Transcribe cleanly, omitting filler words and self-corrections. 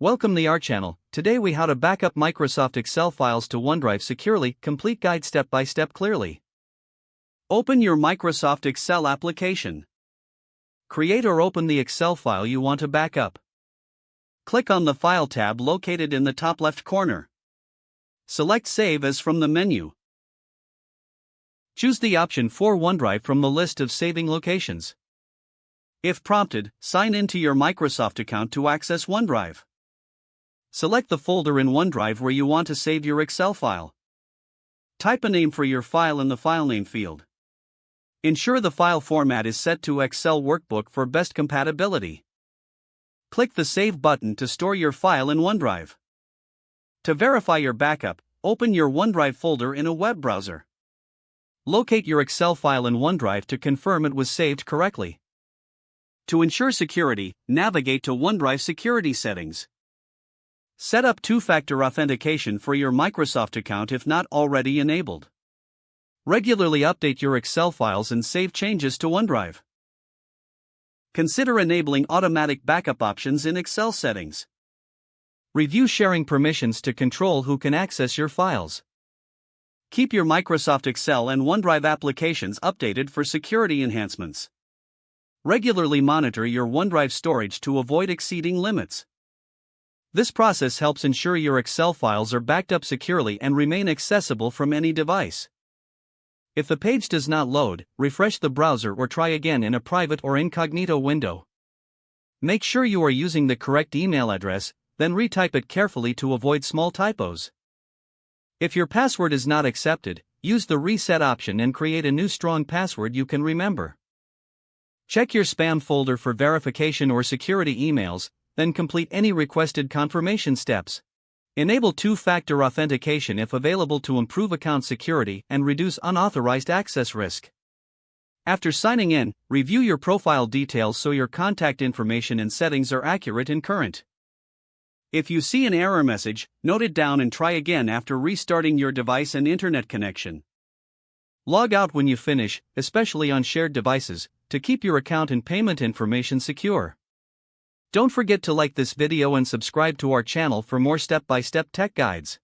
Welcome to our channel. Today we how to backup Microsoft Excel files to OneDrive securely, complete guide step by step clearly. Open your Microsoft Excel application. Create or open the Excel file you want to backup. Click on the File tab located in the top left corner. Select Save As from the menu. Choose the option for OneDrive from the list of saving locations. If prompted, sign in to your Microsoft account to access OneDrive. Select the folder in OneDrive where you want to save your Excel file. Type a name for your file in the file name field. Ensure the file format is set to Excel Workbook for best compatibility. Click the Save button to store your file in OneDrive. To verify your backup, open your OneDrive folder in a web browser. Locate your Excel file in OneDrive to confirm it was saved correctly. To ensure security, navigate to OneDrive Security Settings. Set up two-factor authentication for your Microsoft account if not already enabled. Regularly update your Excel files and save changes to OneDrive. Consider enabling automatic backup options in Excel settings. Review sharing permissions to control who can access your files. Keep your Microsoft Excel and OneDrive applications updated for security enhancements. Regularly monitor your OneDrive storage to avoid exceeding limits. This process helps ensure your Excel files are backed up securely and remain accessible from any device. If the page does not load, refresh the browser or try again in a private or incognito window. Make sure you are using the correct email address, then retype it carefully to avoid small typos. If your password is not accepted, use the reset option and create a new strong password you can remember. Check your spam folder for verification or security emails, then complete any requested confirmation steps. Enable two-factor authentication if available to improve account security and reduce unauthorized access risk. After signing in, review your profile details so your contact information and settings are accurate and current. If you see an error message, note it down and try again after restarting your device and internet connection. Log out when you finish, especially on shared devices, to keep your account and payment information secure. Don't forget to like this video and subscribe to our channel for more step-by-step tech guides.